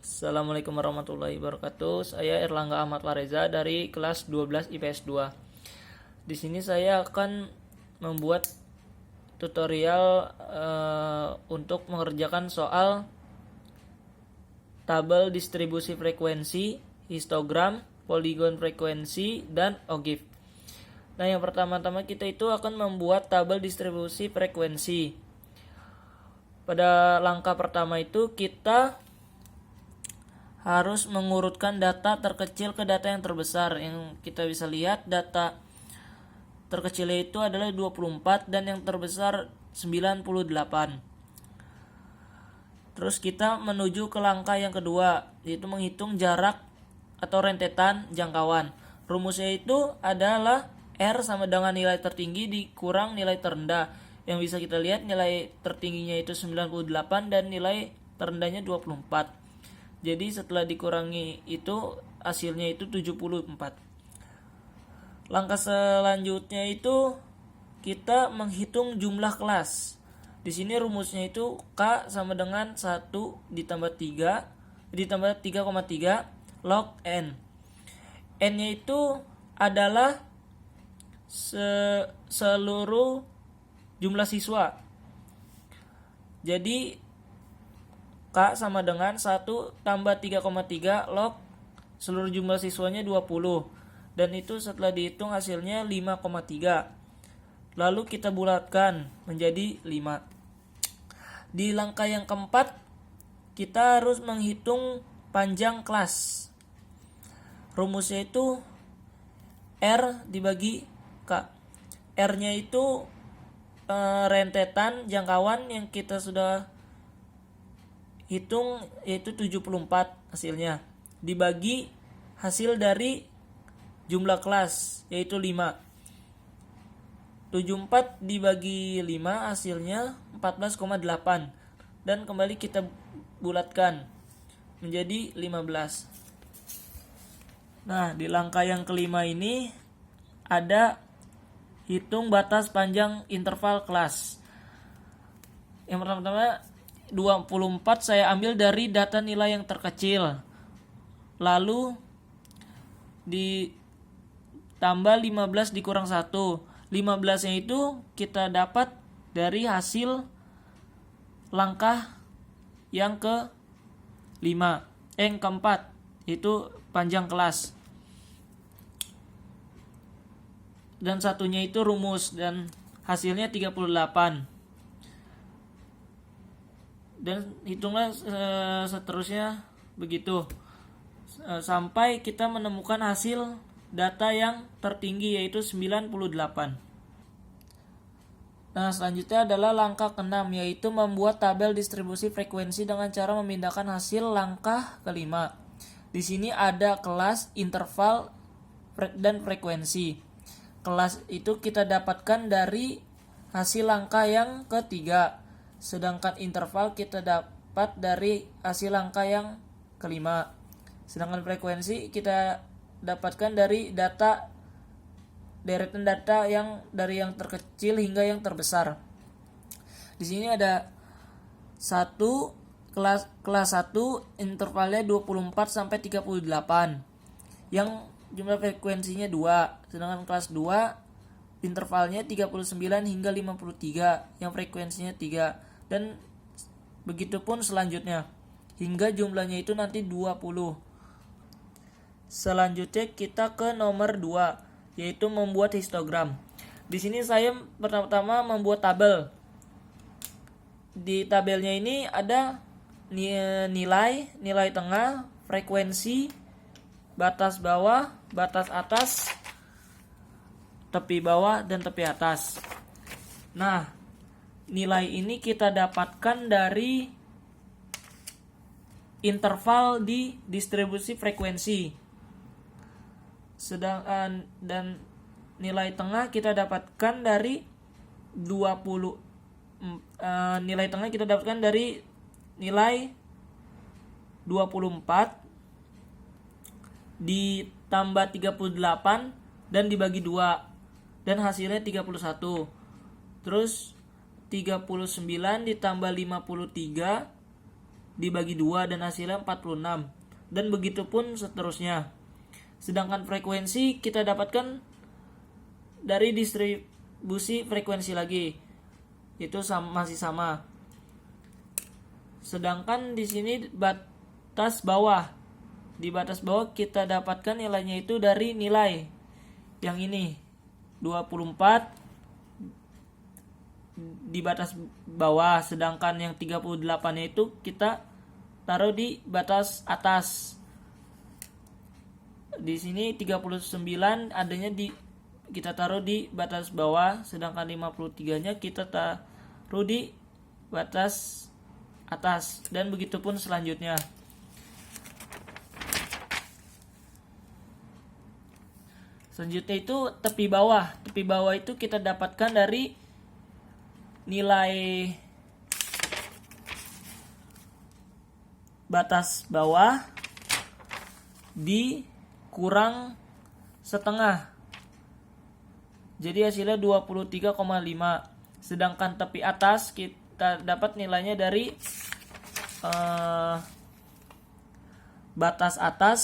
Assalamualaikum warahmatullahi wabarakatuh. Saya Erlangga Ahmad Lareza dari kelas 12 IPS 2. Di sini saya akan membuat tutorial untuk mengerjakan soal tabel distribusi frekuensi, histogram, poligon frekuensi, dan OGIF. Nah, yang pertama-tama kita itu akan membuat tabel distribusi frekuensi. Pada langkah pertama itu kita harus mengurutkan data terkecil ke data yang terbesar. Yang kita bisa lihat data terkecilnya itu adalah 24 dan yang terbesar 98. Terus kita menuju ke langkah yang kedua, yaitu menghitung jarak atau rentetan jangkauan. Rumusnya itu adalah R sama dengan nilai tertinggi dikurang nilai terendah. Yang bisa kita lihat nilai tertingginya itu 98 dan nilai terendahnya 24. Jadi setelah dikurangi itu hasilnya itu 74. Langkah selanjutnya itu kita menghitung jumlah kelas. Di sini rumusnya itu K sama dengan 1 ditambah 3 log N. N-nya itu adalah seluruh jumlah siswa. Jadi K sama dengan 1 tambah 3,3 log seluruh jumlah siswanya 20. Dan itu setelah dihitung hasilnya 5,3. Lalu kita bulatkan menjadi 5. Di langkah yang keempat, kita harus menghitung panjang kelas. Rumusnya itu R dibagi K. R-nya itu rentetan jangkauan yang kita sudah hitung, yaitu 74 hasilnya, dibagi hasil dari jumlah kelas, yaitu 5. 74 dibagi 5 hasilnya 14,8. Dan kembali kita bulatkan menjadi 15. Nah, di langkah yang kelima ini ada hitung batas panjang interval kelas. Yang pertama 24 saya ambil dari data nilai yang terkecil. Lalu ditambah 15 dikurang 1. 15-nya itu kita dapat dari hasil langkah yang yang keempat, itu panjang kelas. Dan satunya itu rumus dan hasilnya 38. Dan hitunglah seterusnya begitu sampai kita menemukan hasil data yang tertinggi, yaitu 98. Nah, selanjutnya adalah langkah ke-6, yaitu membuat tabel distribusi frekuensi dengan cara memindahkan hasil langkah kelima. Di sini ada kelas, interval, dan frekuensi. Kelas itu kita dapatkan dari hasil langkah yang ketiga, sedangkan interval kita dapat dari hasil langkah yang kelima. Sedangkan frekuensi kita dapatkan dari deretan data yang dari yang terkecil hingga yang terbesar. Di sini ada kelas 1 intervalnya 24 sampai 38. Yang jumlah frekuensinya 2, sedangkan kelas 2 intervalnya 39 hingga 53 yang frekuensinya 3. Dan begitupun selanjutnya hingga jumlahnya itu nanti 20. Selanjutnya kita ke nomor 2, yaitu membuat histogram. Di sini saya pertama-tama membuat tabel. Di tabelnya ini ada nilai tengah, frekuensi, batas bawah, batas atas, tepi bawah, dan tepi atas. Nah, nilai ini kita dapatkan dari interval di distribusi frekuensi. Sedangkan dan nilai tengah kita dapatkan dari 20. Nilai tengah kita dapatkan dari nilai 24 ditambah 38 dan dibagi 2 dan hasilnya 31. Terus 39 ditambah 53 dibagi 2 dan hasilnya 46. Dan begitu pun seterusnya. Sedangkan frekuensi kita dapatkan dari distribusi frekuensi lagi. Itu masih sama. Sedangkan di sini batas bawah. Di batas bawah kita dapatkan nilainya itu dari nilai yang ini 24 di batas bawah, sedangkan yang 38-nya itu kita taruh di batas atas. Di sini 39 adanya kita taruh di batas bawah, sedangkan 53-nya kita taruh di batas atas, dan begitu pun selanjutnya. Selanjutnya itu tepi bawah. Tepi bawah itu kita dapatkan dari nilai batas bawah dikurang setengah. Jadi hasilnya 23,5. Sedangkan tepi atas kita dapat nilainya dari batas atas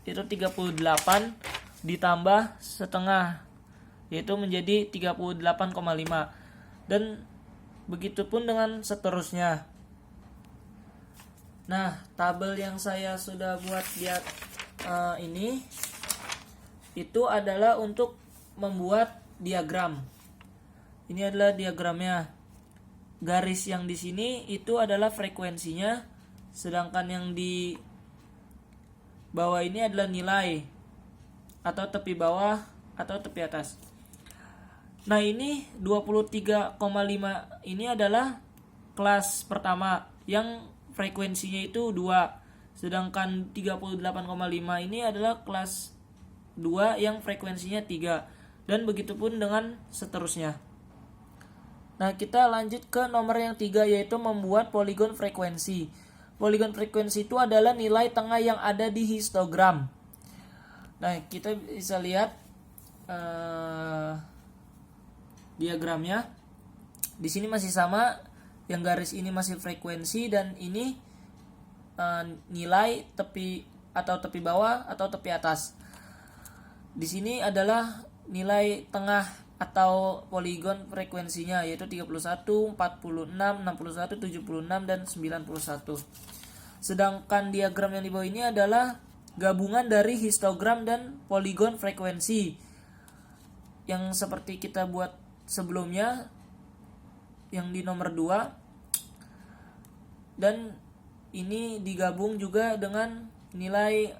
itu 38 ditambah setengah, yaitu menjadi 38,5. Dan begitu pun dengan seterusnya. Nah, tabel yang saya sudah buat ini itu adalah untuk membuat diagram. Ini adalah diagramnya. Garis yang di sini itu adalah frekuensinya, sedangkan yang di bawah ini adalah nilai atau tepi bawah atau tepi atas. Nah, ini 23,5 ini adalah kelas pertama yang frekuensinya itu 2. Sedangkan 38,5 ini adalah kelas 2 yang frekuensinya 3. Dan begitu pun dengan seterusnya. Nah, kita lanjut ke nomor yang 3, yaitu membuat poligon frekuensi. Poligon frekuensi itu adalah nilai tengah yang ada di histogram. Nah, kita bisa lihat diagramnya. Di sini masih sama, yang garis ini masih frekuensi dan ini nilai tepi atau tepi bawah atau tepi atas. Di sini adalah nilai tengah atau poligon frekuensinya, yaitu 31, 46, 61, 76 dan 91. Sedangkan diagram yang di bawah ini adalah gabungan dari histogram dan poligon frekuensi yang seperti kita buat sebelumnya yang di nomor 2, dan ini digabung juga dengan nilai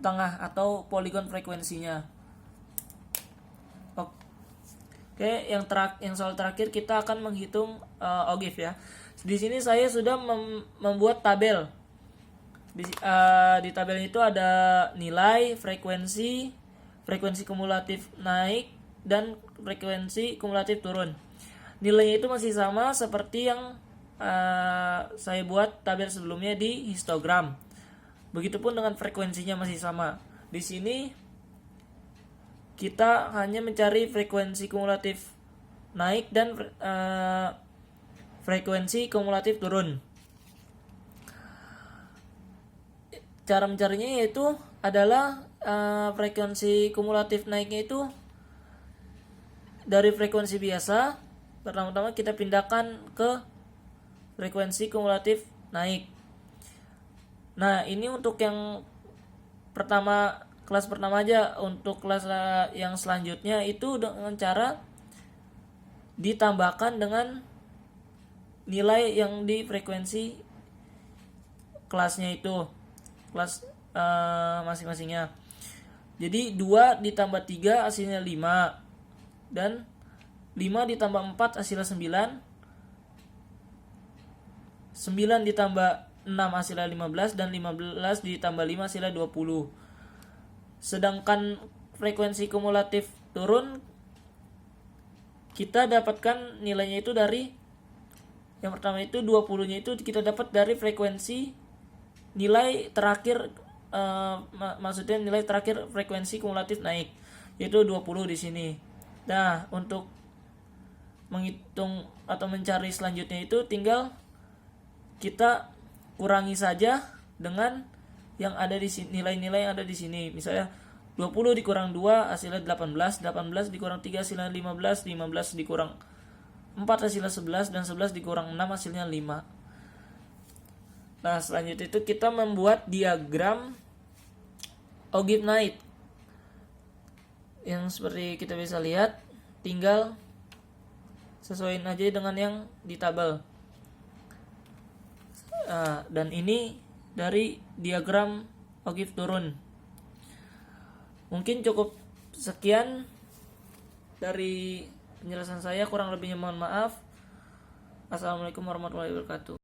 tengah atau poligon frekuensinya. Oke, yang soal terakhir kita akan menghitung OGIF ya. Di sini saya sudah membuat tabel. Di tabel itu ada nilai, frekuensi kumulatif naik dan frekuensi kumulatif turun. Nilainya itu masih sama seperti yang saya buat tabel sebelumnya di histogram. Begitupun dengan frekuensinya masih sama. Di sini kita hanya mencari frekuensi kumulatif naik dan frekuensi kumulatif turun. Cara mencarinya yaitu adalah frekuensi kumulatif naiknya itu dari frekuensi biasa. Pertama-tama kita pindahkan ke frekuensi kumulatif naik. Nah, ini untuk yang pertama, kelas pertama aja. Untuk kelas yang selanjutnya itu dengan cara ditambahkan dengan nilai yang di frekuensi kelasnya itu, kelas masing-masingnya. Jadi 2 ditambah 3 hasilnya 5, dan 5 ditambah 4 hasilnya 9, 9 ditambah 6 hasilnya 15, dan 15 ditambah 5 hasilnya 20. Sedangkan frekuensi kumulatif turun kita dapatkan nilainya itu dari yang pertama itu 20-nya itu kita dapat dari frekuensi nilai terakhir, maksudnya nilai terakhir frekuensi kumulatif naik, yaitu 20 di sini. Nah, untuk menghitung atau mencari selanjutnya itu tinggal kita kurangi saja dengan yang ada di sini, nilai-nilai yang ada di sini. Misalnya 20 dikurang 2 hasilnya 18, 18 dikurang 3 hasilnya 15, 15 dikurang 4 hasilnya 11, dan 11 dikurang 6 hasilnya 5. Nah, selanjutnya itu kita membuat diagram ogive night. Yang seperti kita bisa lihat, tinggal sesuaiin aja dengan yang di tabel. Dan ini dari diagram ogive turun. Mungkin cukup sekian dari penjelasan saya, kurang lebihnya mohon maaf. Assalamualaikum warahmatullahi wabarakatuh.